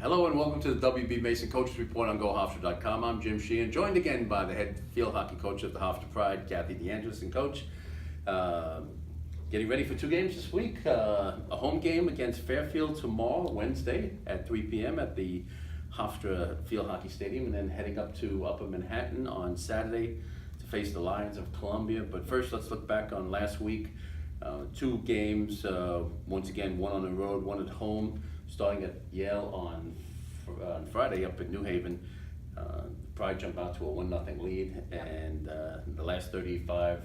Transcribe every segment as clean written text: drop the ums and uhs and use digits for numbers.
Hello and welcome to the WB Mason Coaches Report on GoHofstra.com. I'm Jim Sheehan, joined again by the head field hockey coach of the Hofstra Pride, Kathy Angelis, and coach. Getting ready for two games this week. A home game against Fairfield tomorrow, Wednesday at 3 p.m. at the Hofstra Field Hockey Stadium, and then heading up to Upper Manhattan on Saturday to face the Lions of Columbia. But first, let's look back on last week. Two games, once again, one on the road, one at home, starting at Yale on Friday up in New Haven. Pride jumped out to a 1-0 lead, and the last 35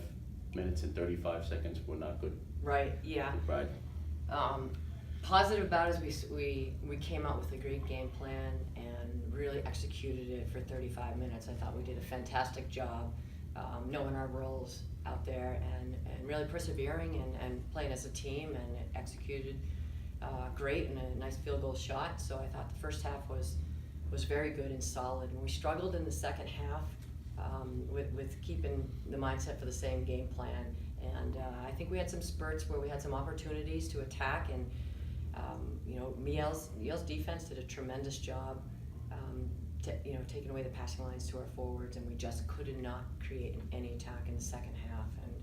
minutes and 35 seconds were not good. Right, yeah. Pride. Positive about it is we came out with a great game plan and really executed it for 35 minutes. I thought we did a fantastic job knowing our roles out there and really persevering and playing as a team, and it executed great and a nice field goal shot. So I thought the first half was very good and solid. And we struggled in the second half with keeping the mindset for the same game plan. And I think we had some spurts where we had some opportunities to attack, and Yale's defense did a tremendous job taking away the passing lines to our forwards, and we just could not create any attack in the second half. And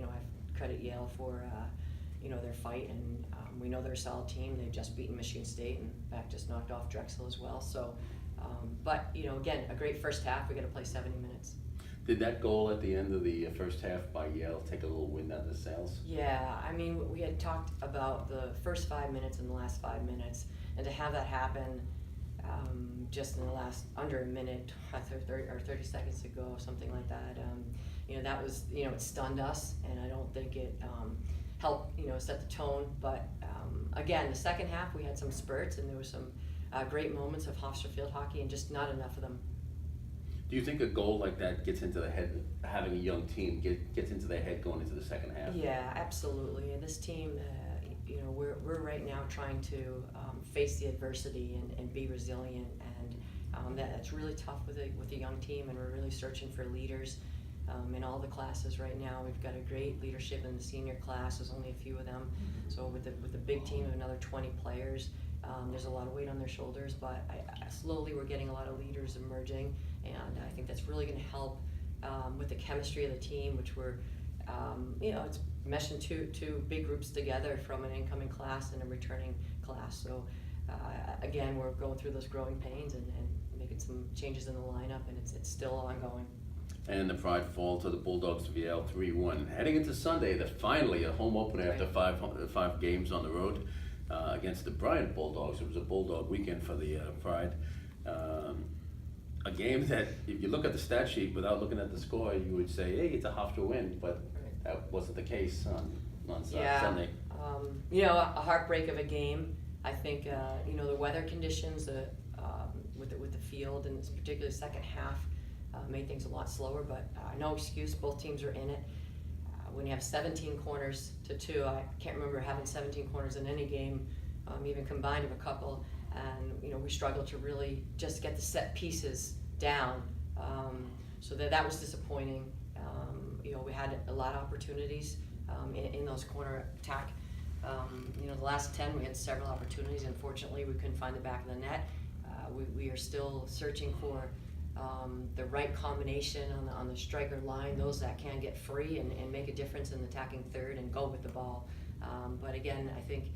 I credit Yale for their fight, and we know they're a solid team. They've just beaten Michigan State, and in fact just knocked off Drexel as well. So, but again, a great first half. We got to play 70 minutes. Did that goal at the end of the first half by Yale take a little wind out of the sails? Yeah, I mean, we had talked about the first 5 minutes and the last 5 minutes, and to have that happen just in the last under a minute, 30 seconds to go, something like that. That was, it stunned us, and I don't think it helped, set the tone. But again, the second half we had some spurts, and there were some great moments of Hofstra field hockey, and just not enough of them. Do you think a goal like that gets into the head, having a young team, gets into their head going into the second half? Yeah, absolutely. And this team, we're right now trying to face the adversity and be resilient, and that's really tough with a young team, and we're really searching for leaders in all the classes right now. We've got a great leadership in the senior class. There's only a few of them. So with the big team of another 20 players, there's a lot of weight on their shoulders, but slowly we're getting a lot of leaders emerging, and I think that's really going to help with the chemistry of the team, which we're, it's meshing two big groups together from an incoming class and a returning class. So again, we're going through those growing pains and making some changes in the lineup, and it's still ongoing. And the Pride fall to the Bulldogs of Yale 3-1. Heading into Sunday, finally a home opener after five games on the road against the Bryant Bulldogs. It was a Bulldog weekend for the Pride. A game that, if you look at the stat sheet without looking at the score, you would say, hey, it's a Hofstra win, but that wasn't the case on Sunday. A heartbreak of a game. I think the weather conditions with the field, and particularly the second half, made things a lot slower, but no excuse. Both teams are in it. When you have 17 corners to 2, I can't remember having 17 corners in any game, even combined of a couple, and we struggled to really just get the set pieces down. So that was disappointing. We had a lot of opportunities in those corner attack. The last 10 we had several opportunities. Unfortunately, we couldn't find the back of the net. We are still searching for the right combination on the striker line, those that can get free and make a difference in the attacking third and go with the ball. But again, I think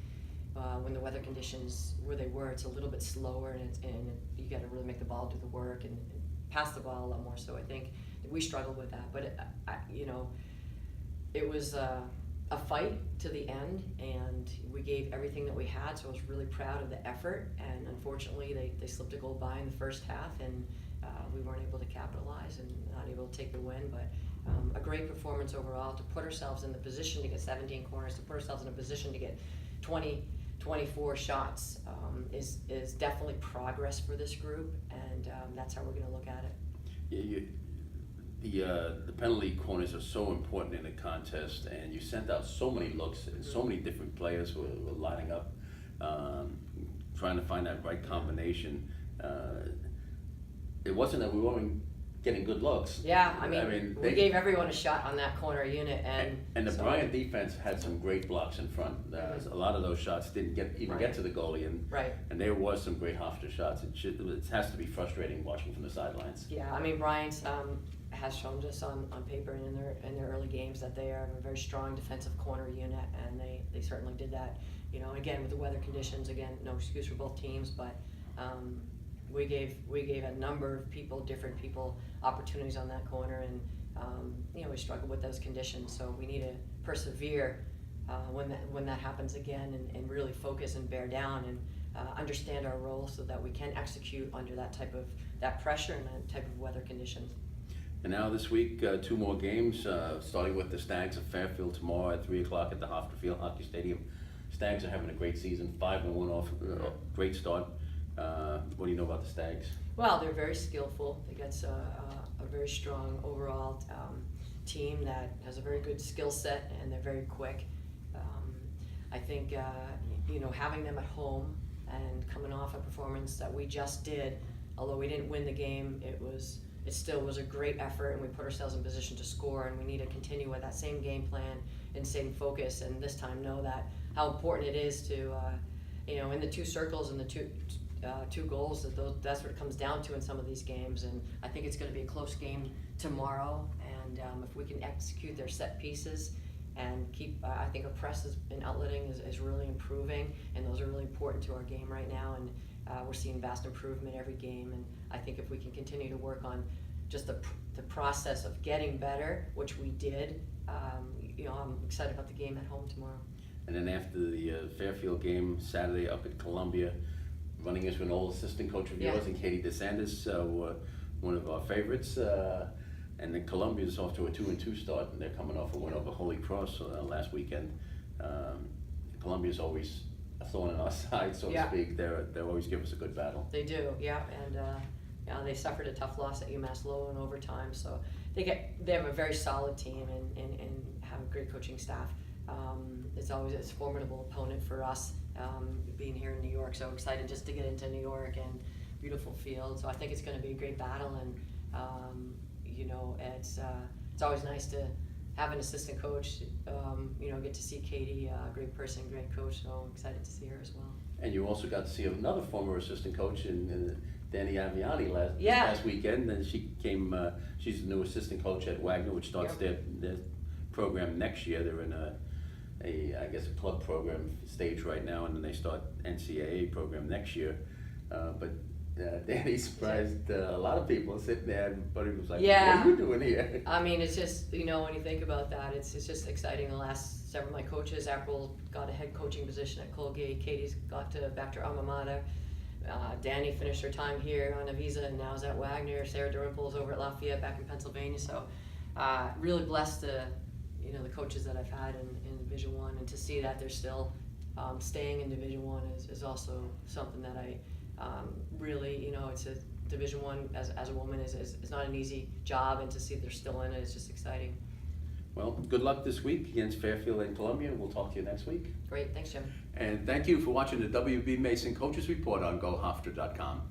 when the weather conditions where they were, it's a little bit slower, and you got to really make the ball do the work and pass the ball a lot more. So I think we struggled with that. But it was a fight to the end, and we gave everything that we had. So I was really proud of the effort. And unfortunately, they slipped a goal by in the first half, and we weren't able to capitalize and not able to take the win. But a great performance overall to put ourselves in the position to get 17 corners, to put ourselves in a position to get 24 shots is definitely progress for this group, and that's how we're going to look at it. The penalty corners are so important in a contest, and you sent out so many looks, and so many different players were lining up, trying to find that right combination. It wasn't that we weren't getting good looks. Yeah, I mean, we gave everyone a shot on that corner unit, and the Bryant defense had some great blocks in front. A lot of those shots didn't even get to the goalie, and there was some great Hofstra shots. It has to be frustrating watching from the sidelines. Yeah, I mean, Bryant's has shown us on paper and in their early games that they are a very strong defensive corner unit, and they certainly did that. You know, again with the weather conditions, again no excuse for both teams, but we gave a number of different people opportunities on that corner, and you know, we struggled with those conditions, so we need to persevere when that happens again, and really focus and bear down and understand our role so that we can execute under that pressure and that type of weather conditions. And now this week, 2 more games, starting with the Stags of Fairfield tomorrow at 3 o'clock at the Hofstra Field Hockey Stadium. Stags are having a great season, 5-1 off, great start. What do you know about the Stags? Well, they're very skillful. They got a very strong overall team that has a very good skill set, and they're very quick. I think you know, having them at home and coming off a performance that we just did, although we didn't win the game, it still was a great effort, and we put ourselves in position to score, and we need to continue with that same game plan and same focus, and this time know that how important it is to you know, in the 2 circles and the two goals, that's what it comes down to in some of these games. And I think it's going to be a close game tomorrow, and if we can execute their set pieces and keep, I think our press and outletting is really improving, and those are really important to our game right now, and we're seeing vast improvement every game. And I think if we can continue to work on just the process of getting better, which we did, you know, I'm excited about the game at home tomorrow. And then after the Fairfield game Saturday up at Columbia, running into an old assistant coach of yours, and Katie DeSantis, one of our favorites. And then Columbia's off to a 2-2 start, and they're coming off a win over Holy Cross last weekend. Columbia's always a thorn in our side, so to speak. They always give us a good battle. They do, yeah, and yeah, they suffered a tough loss at UMass Lowell in overtime, so they have a very solid team and have a great coaching staff. It's always a formidable opponent for us, being here in New York. So excited just to get into New York and beautiful field. So I think it's going to be a great battle, and you know, it's always nice to have an assistant coach. You know, get to see Katie, great person, great coach. So I'm excited to see her as well. And you also got to see another former assistant coach in Danny Aviani last weekend, and she came. She's the new assistant coach at Wagner, which starts their program next year. They're in I guess a club program stage right now, and then they start NCAA program next year. But Danny surprised a lot of people sitting there, and Buddy was like, "What are you doing here?" I mean, it's just, you know, when you think about that, it's just exciting. The last several of my coaches, April got a head coaching position at Colgate, Katie's got back to her alma mater. Danny finished her time here on a visa and now is at Wagner. Sarah Durimple's over at Lafayette back in Pennsylvania. So really blessed you know, the coaches that I've had in Division I, and to see that they're still staying in Division I is also something that I really, you know, it's a Division I as a woman is not an easy job, and to see they're still in it is just exciting. Well, good luck this week against Fairfield and Columbia, and we'll talk to you next week. Great, thanks, Jim. And thank you for watching the WB Mason Coaches Report on GoHofstra.com.